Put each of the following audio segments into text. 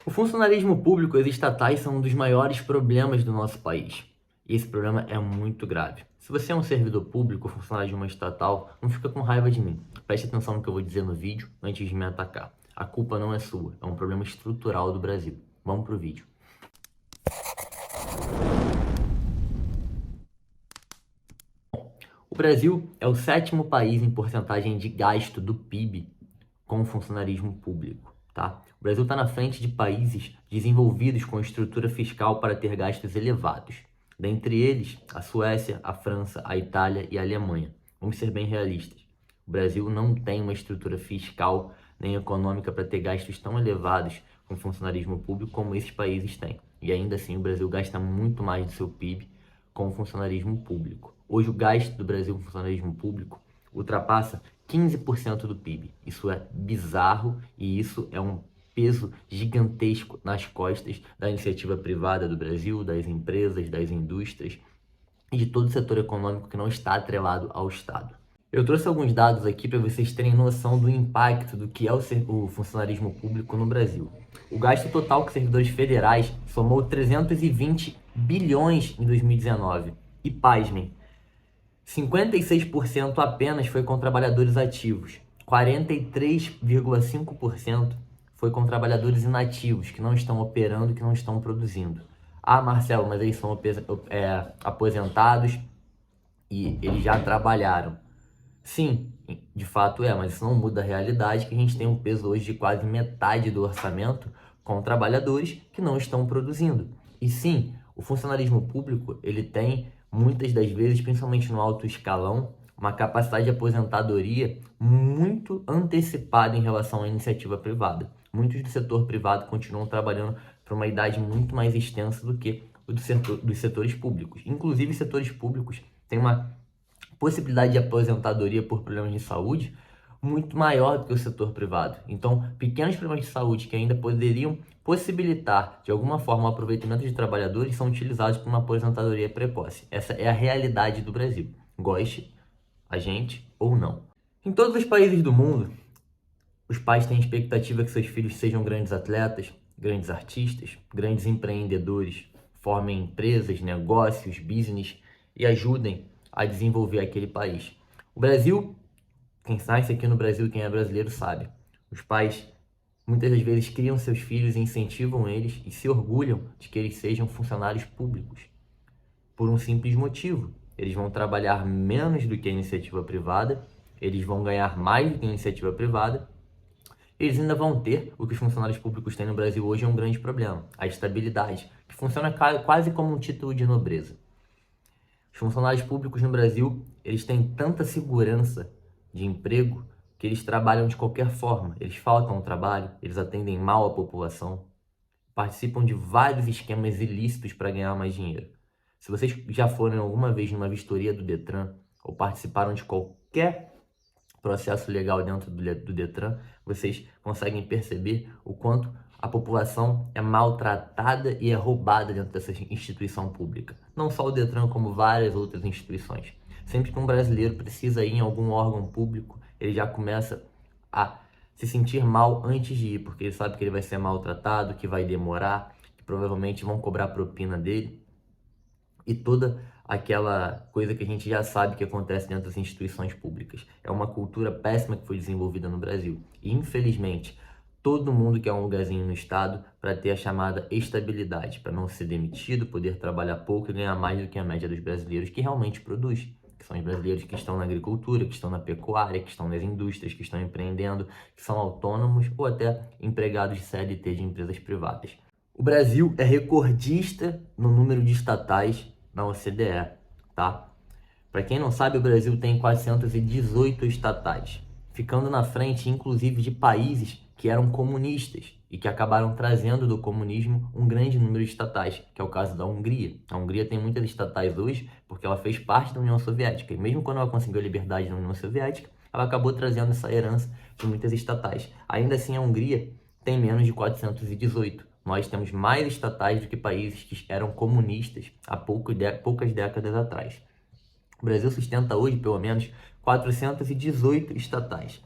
O funcionalismo público e as estatais são um dos maiores problemas do nosso país. E esse problema é muito grave. Se você é um servidor público ou funcionário de uma estatal, não fica com raiva de mim. Preste atenção no que eu vou dizer no vídeo antes de me atacar. A culpa não é sua, é um problema estrutural do Brasil. Vamos pro vídeo. O Brasil é o 7º país em porcentagem de gasto do PIB com o funcionarismo público, tá? O Brasil está na frente de países desenvolvidos com estrutura fiscal para ter gastos elevados. Dentre eles, a Suécia, a França, a Itália e a Alemanha. Vamos ser bem realistas. O Brasil não tem uma estrutura fiscal nem econômica para ter gastos tão elevados com funcionarismo público como esses países têm. E ainda assim, o Brasil gasta muito mais do seu PIB com o funcionarismo público. Hoje, o gasto do Brasil com funcionarismo público ultrapassa 15% do PIB. Isso é bizarro e isso é um peso gigantesco nas costas da iniciativa privada do Brasil, das empresas, das indústrias e de todo o setor econômico que não está atrelado ao Estado. Eu trouxe alguns dados aqui para vocês terem noção do impacto do que é o funcionarismo público no Brasil. O gasto total com servidores federais somou 320 bilhões em 2019. E pasmem, 56% apenas foi com trabalhadores ativos, 43,5% foi com trabalhadores inativos, que não estão operando, que não estão produzindo. Ah, Marcelo, mas eles são aposentados e eles já trabalharam. Sim, de fato é, mas isso não muda a realidade que a gente tem um peso hoje de quase metade do orçamento com trabalhadores que não estão produzindo. E sim, o funcionarismo público, ele tem muitas das vezes, principalmente no alto escalão, uma capacidade de aposentadoria muito antecipada em relação à iniciativa privada. Muitos do setor privado continuam trabalhando por uma idade muito mais extensa do que o dos setores públicos. Inclusive, setores públicos têm uma possibilidade de aposentadoria por problemas de saúde muito maior do que o setor privado. Então, pequenos problemas de saúde que ainda poderiam possibilitar, de alguma forma, o aproveitamento de trabalhadores são utilizados para uma aposentadoria precoce. Essa é a realidade do Brasil, goste a gente ou não. Em todos os países do mundo, os pais têm expectativa que seus filhos sejam grandes atletas, grandes artistas, grandes empreendedores, formem empresas, negócios, business e ajudem a desenvolver aquele país. O Brasil, quem nasce aqui no Brasil, quem é brasileiro sabe, os pais muitas das vezes criam seus filhos e incentivam eles e se orgulham de que eles sejam funcionários públicos. Por um simples motivo, eles vão trabalhar menos do que a iniciativa privada, eles vão ganhar mais do que a iniciativa privada, eles ainda vão ter, o que os funcionários públicos têm no Brasil hoje é um grande problema, a estabilidade, que funciona quase como um título de nobreza. Os funcionários públicos no Brasil, eles têm tanta segurança de emprego que eles trabalham de qualquer forma. Eles faltam ao trabalho, eles atendem mal a população, participam de vários esquemas ilícitos para ganhar mais dinheiro. Se vocês já foram alguma vez numa vistoria do Detran ou participaram de qualquer processo legal dentro do Detran, vocês conseguem perceber o quanto a população é maltratada e é roubada dentro dessa instituição pública. Não só o Detran, como várias outras instituições. Sempre que um brasileiro precisa ir em algum órgão público, ele já começa a se sentir mal antes de ir, porque ele sabe que ele vai ser maltratado, que vai demorar, que provavelmente vão cobrar propina dele. E toda aquela coisa que a gente já sabe que acontece dentro das instituições públicas. É uma cultura péssima que foi desenvolvida no Brasil. E, infelizmente, todo mundo quer um lugarzinho no Estado para ter a chamada estabilidade, para não ser demitido, poder trabalhar pouco e ganhar mais do que a média dos brasileiros que realmente produz. Que são os brasileiros que estão na agricultura, que estão na pecuária, que estão nas indústrias, que estão empreendendo, que são autônomos ou até empregados de CLT de empresas privadas. O Brasil é recordista no número de estatais na OCDE, tá? Para quem não sabe, o Brasil tem 418 estatais, ficando na frente, inclusive, de países que eram comunistas e que acabaram trazendo do comunismo um grande número de estatais, que é o caso da Hungria. A Hungria tem muitas estatais hoje porque ela fez parte da União Soviética, e mesmo quando ela conseguiu a liberdade na União Soviética, ela acabou trazendo essa herança de muitas estatais. Ainda assim, a Hungria tem menos de 418. Nós temos mais estatais do que países que eram comunistas há poucas décadas atrás. O Brasil sustenta hoje, pelo menos, 418 estatais.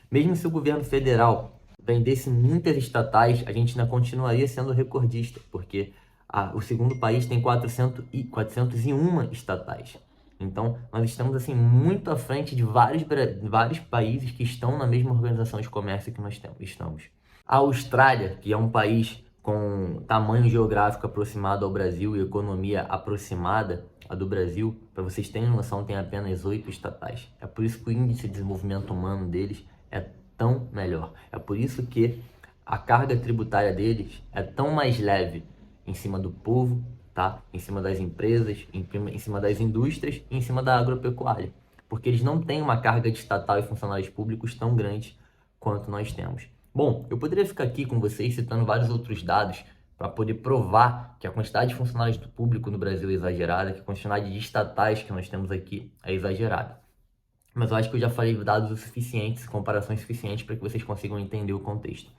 Mesmo se o governo federal vendesse muitas estatais, a gente ainda continuaria sendo recordista, porque o segundo país tem 401 estatais. Então, nós estamos assim muito à frente de vários países que estão na mesma organização de comércio que estamos. A Austrália, que é um país com tamanho geográfico aproximado ao Brasil e economia aproximada à do Brasil, para vocês terem noção, tem apenas 8 estatais. É por isso que o índice de desenvolvimento humano deles é tão melhor. É por isso que a carga tributária deles é tão mais leve em cima do povo, tá? Em cima das empresas, em cima das indústrias e em cima da agropecuária. Porque eles não têm uma carga de estatal e funcionários públicos tão grande quanto nós temos. Bom, eu poderia ficar aqui com vocês citando vários outros dados para poder provar que a quantidade de funcionários do público no Brasil é exagerada, que a quantidade de estatais que nós temos aqui é exagerada. Mas eu acho que eu já falei dados o suficientes, comparações suficientes para que vocês consigam entender o contexto.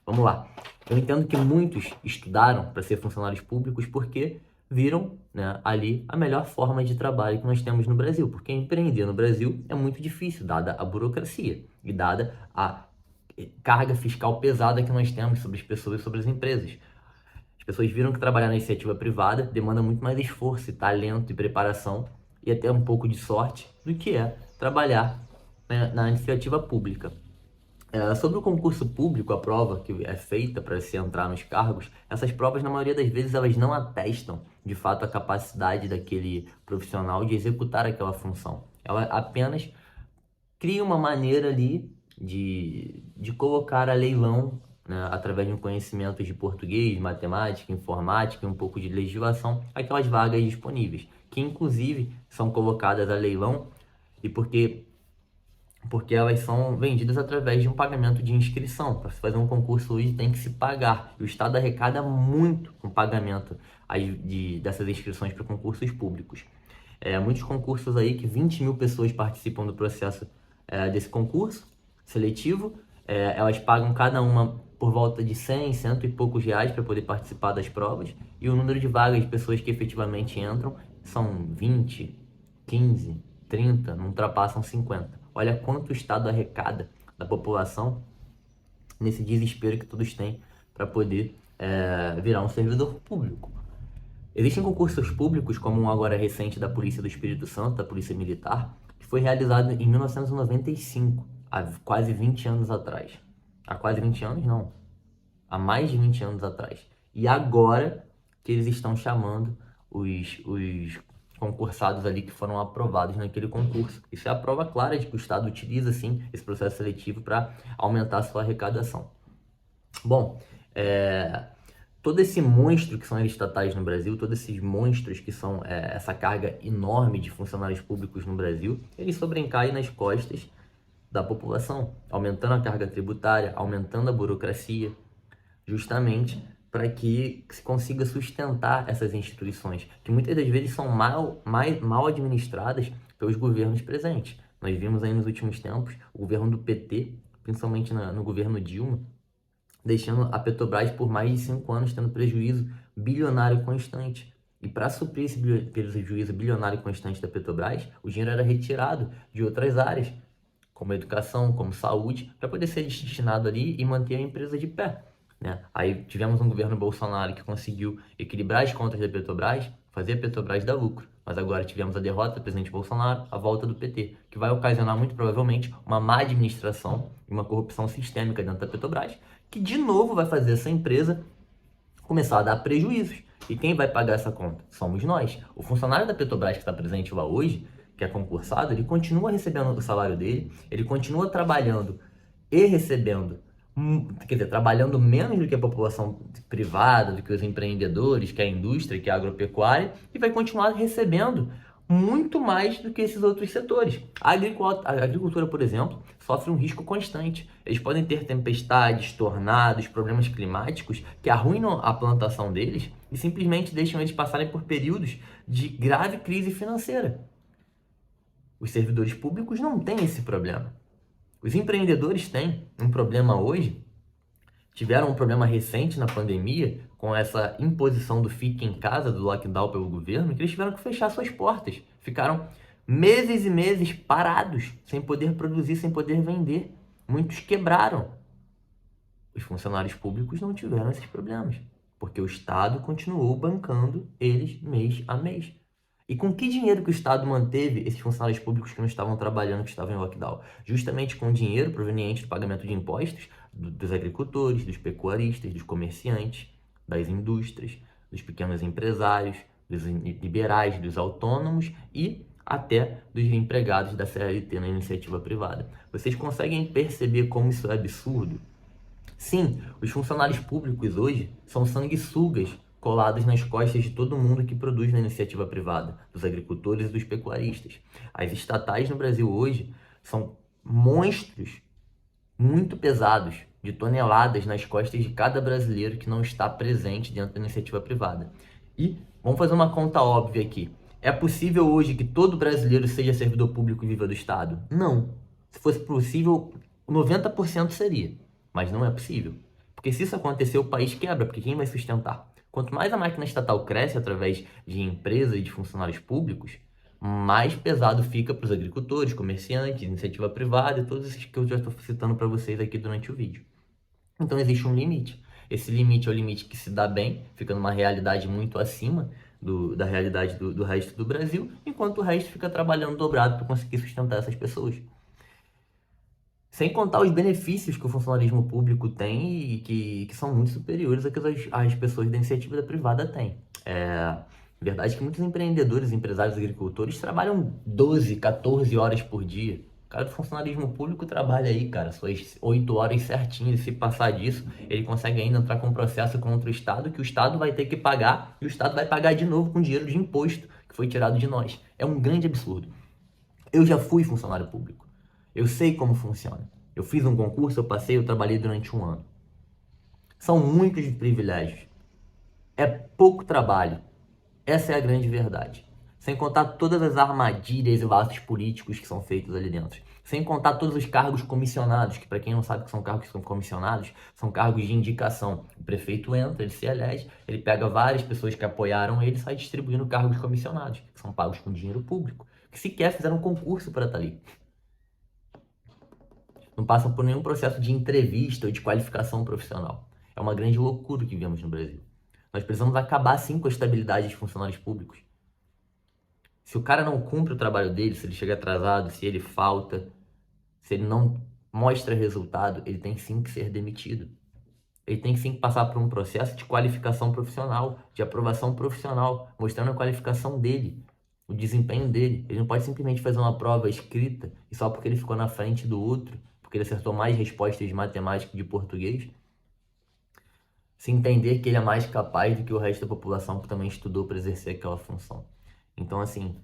Vamos lá. Eu entendo que muitos estudaram para ser funcionários públicos porque viram, né, ali a melhor forma de trabalho que nós temos no Brasil. Porque empreender no Brasil é muito difícil, dada a burocracia e dada a carga fiscal pesada que nós temos sobre as pessoas e sobre as empresas. As pessoas viram que trabalhar na iniciativa privada demanda muito mais esforço, talento e preparação e até um pouco de sorte do que é trabalhar, né, na iniciativa pública. Sobre o concurso público, a prova que é feita para se entrar nos cargos, essas provas, na maioria das vezes, elas não atestam, de fato, a capacidade daquele profissional de executar aquela função. Ela apenas cria uma maneira ali de colocar a leilão, né, através de um conhecimento de português, matemática, informática e um pouco de legislação, aquelas vagas disponíveis, que inclusive são colocadas a leilão e porque elas são vendidas através de um pagamento de inscrição. Para se fazer um concurso hoje tem que se pagar. E o Estado arrecada muito com o pagamento dessas inscrições para concursos públicos. Muitos concursos aí que 20 mil pessoas participam do processo desse concurso seletivo. Elas pagam cada uma por volta de 100, cento e poucos reais para poder participar das provas. E o número de vagas de pessoas que efetivamente entram são 20, 15, 30, não ultrapassam 50. Olha quanto o Estado arrecada da população nesse desespero que todos têm para poder virar um servidor público. Existem concursos públicos, como um agora recente da Polícia do Espírito Santo, da Polícia Militar, que foi realizado em 1995, há quase 20 anos atrás. Há quase 20 anos, não. Há mais de 20 anos atrás. E agora que eles estão chamando os concursados ali que foram aprovados naquele concurso. Isso é a prova clara de que o Estado utiliza, sim, esse processo seletivo para aumentar a sua arrecadação. Bom, todo esse monstro que são as estatais no Brasil, todos esses monstros que são essa carga enorme de funcionários públicos no Brasil, eles sobrecaem nas costas da população, aumentando a carga tributária, aumentando a burocracia, justamente para que se consiga sustentar essas instituições, que muitas das vezes são mal administradas pelos governos presentes. Nós vimos aí nos últimos tempos o governo do PT, principalmente no governo Dilma, deixando a Petrobras por mais de 5 anos tendo prejuízo bilionário constante. E para suprir esse prejuízo bilionário constante da Petrobras, o dinheiro era retirado de outras áreas, como educação, como saúde, para poder ser destinado ali e manter a empresa de pé. Aí tivemos um governo Bolsonaro que conseguiu equilibrar as contas da Petrobras, fazer a Petrobras dar lucro. Mas agora tivemos a derrota do presidente Bolsonaro, a volta do PT, que vai ocasionar muito provavelmente uma má administração e uma corrupção sistêmica dentro da Petrobras, que de novo vai fazer essa empresa começar a dar prejuízos. E quem vai pagar essa conta? Somos nós. O funcionário da Petrobras que está presente lá hoje, que é concursado, ele continua recebendo o salário dele, ele continua trabalhando e recebendo, quer dizer, trabalhando menos do que a população privada, do que os empreendedores, que é a indústria, que é a agropecuária, e vai continuar recebendo muito mais do que esses outros setores. A agricultura, por exemplo, sofre um risco constante. Eles podem ter tempestades, tornados, problemas climáticos que arruinam a plantação deles e simplesmente deixam eles passarem por períodos de grave crise financeira. Os servidores públicos não têm esse problema. Os empreendedores têm um problema hoje, tiveram um problema recente na pandemia, com essa imposição do fique em casa, do lockdown pelo governo, que eles tiveram que fechar suas portas. Ficaram meses e meses parados, sem poder produzir, sem poder vender. Muitos quebraram. Os funcionários públicos não tiveram esses problemas, porque o Estado continuou bancando eles mês a mês. E com que dinheiro que o Estado manteve esses funcionários públicos que não estavam trabalhando, que estavam em lockdown? Justamente com dinheiro proveniente do pagamento de impostos dos agricultores, dos pecuaristas, dos comerciantes, das indústrias, dos pequenos empresários, dos liberais, dos autônomos e até dos empregados da CLT na iniciativa privada. Vocês conseguem perceber como isso é absurdo? Sim, os funcionários públicos hoje são sanguessugas colados nas costas de todo mundo que produz na iniciativa privada, dos agricultores e dos pecuaristas. As estatais no Brasil hoje são monstros muito pesados, de toneladas nas costas de cada brasileiro que não está presente dentro da iniciativa privada. E vamos fazer uma conta óbvia aqui. É possível hoje que todo brasileiro seja servidor público e viva do Estado? Não. Se fosse possível, 90% seria. Mas não é possível. Porque se isso acontecer, o país quebra, porque quem vai sustentar? Quanto mais a máquina estatal cresce através de empresas e de funcionários públicos, mais pesado fica para os agricultores, comerciantes, iniciativa privada e todos esses que eu já estou citando para vocês aqui durante o vídeo. Então existe um limite. Esse limite é o limite que se dá bem, fica numa realidade muito acima da realidade do resto do Brasil, enquanto o resto fica trabalhando dobrado para conseguir sustentar essas pessoas. Sem contar os benefícios que o funcionalismo público tem e que são muito superiores a que as pessoas da iniciativa privada têm. Verdade que muitos empreendedores, empresários, agricultores trabalham 12, 14 horas por dia. O cara do funcionalismo público trabalha aí, cara, suas 8 horas certinhas. E se passar disso, ele consegue ainda entrar com um processo contra o Estado, que o Estado vai ter que pagar, e o Estado vai pagar de novo com dinheiro de imposto que foi tirado de nós. É um grande absurdo. Eu já fui funcionário público. Eu sei como funciona. Eu fiz um concurso, eu passei, eu trabalhei durante um ano. São muitos privilégios. É pouco trabalho. Essa é a grande verdade. Sem contar todas as armadilhas e laços políticos que são feitos ali dentro. Sem contar todos os cargos comissionados, que para quem não sabe o que são cargos comissionados, são cargos de indicação. O prefeito entra, ele se elege, ele pega várias pessoas que apoiaram ele e sai distribuindo cargos comissionados, que são pagos com dinheiro público, que sequer fizeram um concurso para estar ali. Não passam por nenhum processo de entrevista ou de qualificação profissional. É uma grande loucura que vivemos no Brasil. Nós precisamos acabar sim com a estabilidade de funcionários públicos. Se o cara não cumpre o trabalho dele, se ele chega atrasado, se ele falta, se ele não mostra resultado, ele tem sim que ser demitido. Ele tem sim que passar por um processo de qualificação profissional, de aprovação profissional, mostrando a qualificação dele, o desempenho dele. Ele não pode simplesmente fazer uma prova escrita e só porque ele ficou na frente do outro, porque ele acertou mais respostas de matemática e de português, se entender que ele é mais capaz do que o resto da população que também estudou para exercer aquela função. Então, assim,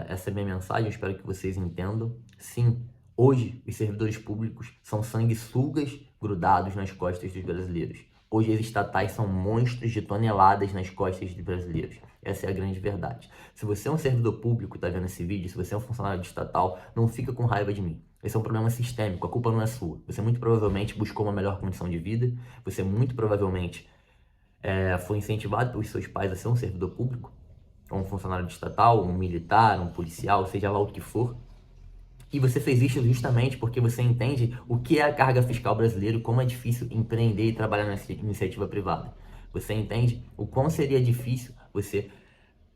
essa é a minha mensagem, eu espero que vocês entendam. Sim, hoje os servidores públicos são sanguessugas grudados nas costas dos brasileiros. Hoje as estatais são monstros de toneladas nas costas dos brasileiros. Essa é a grande verdade. Se você é um servidor público e está vendo esse vídeo, se você é um funcionário de estatal, não fica com raiva de mim. Esse é um problema sistêmico, a culpa não é sua. Você muito provavelmente buscou uma melhor condição de vida, você muito provavelmente foi incentivado pelos seus pais a ser um servidor público, ou um funcionário de estatal, um militar, um policial, seja lá o que for. E você fez isso justamente porque você entende o que é a carga fiscal brasileira, como é difícil empreender e trabalhar nessa iniciativa privada. Você entende o quão seria difícil você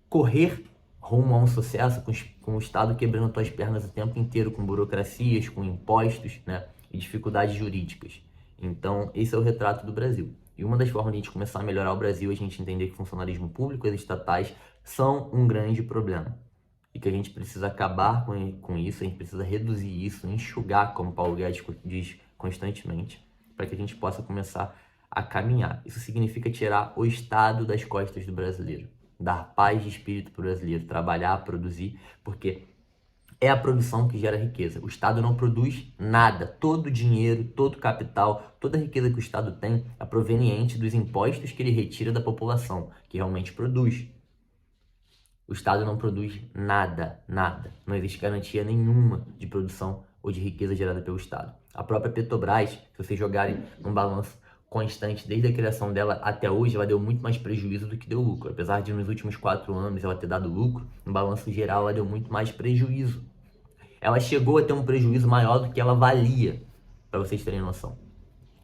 correr rumo a um sucesso com o Estado quebrando suas pernas o tempo inteiro, com burocracias, com impostos, né, e dificuldades jurídicas. Então, esse é o retrato do Brasil. E uma das formas de a gente começar a melhorar o Brasil é a gente entender que o funcionalismo público e as estatais são um grande problema. E que a gente precisa acabar com isso, a gente precisa reduzir isso, enxugar, como Paulo Guedes diz constantemente, para que a gente possa começar a caminhar. Isso significa tirar o Estado das costas do brasileiro, dar paz de espírito para o brasileiro, trabalhar, produzir, porque é a produção que gera riqueza. O Estado não produz nada. Todo o dinheiro, todo o capital, toda a riqueza que o Estado tem é proveniente dos impostos que ele retira da população, que realmente produz. O Estado não produz nada, nada. Não existe garantia nenhuma de produção ou de riqueza gerada pelo Estado. A própria Petrobras, se vocês jogarem num balanço constante desde a criação dela até hoje, ela deu muito mais prejuízo do que deu lucro. Apesar de nos últimos 4 anos ela ter dado lucro, no balanço geral ela deu muito mais prejuízo. Ela chegou a ter um prejuízo maior do que ela valia, para vocês terem noção.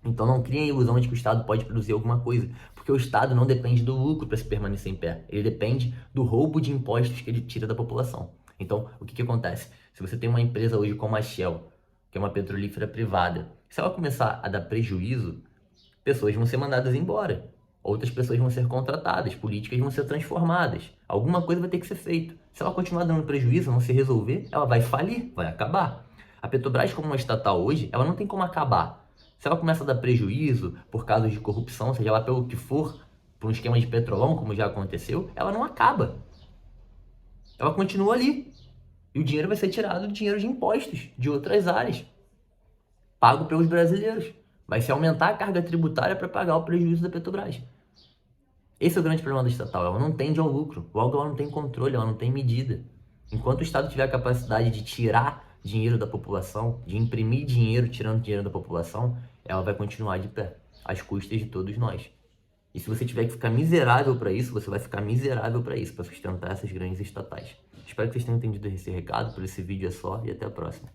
Então não criem a ilusão de que o Estado pode produzir alguma coisa, porque o Estado não depende do lucro para se permanecer em pé, ele depende do roubo de impostos que ele tira da população. Então, o que que acontece? Se você tem uma empresa hoje como a Shell, que é uma petrolífera privada, se ela começar a dar prejuízo, pessoas vão ser mandadas embora, outras pessoas vão ser contratadas, políticas vão ser transformadas, alguma coisa vai ter que ser feita. Se ela continuar dando prejuízo, não se resolver, ela vai falir, vai acabar. A Petrobras, como uma estatal hoje, ela não tem como acabar. Se ela começa a dar prejuízo por casos de corrupção, seja lá pelo que for, por um esquema de petrolão, como já aconteceu, ela não acaba. Ela continua ali. E o dinheiro vai ser tirado do dinheiro de impostos de outras áreas, pago pelos brasileiros. Vai se aumentar a carga tributária para pagar o prejuízo da Petrobras. Esse é o grande problema da estatal. Ela não tende ao lucro, logo ela não tem controle, ela não tem medida. Enquanto o Estado tiver a capacidade de tirar dinheiro da população, de imprimir dinheiro tirando dinheiro da população, ela vai continuar de pé, às custas de todos nós. E se você tiver que ficar miserável para isso, você vai ficar miserável para isso, para sustentar essas grandes estatais. Espero que vocês tenham entendido esse recado, por esse vídeo é só, e até a próxima.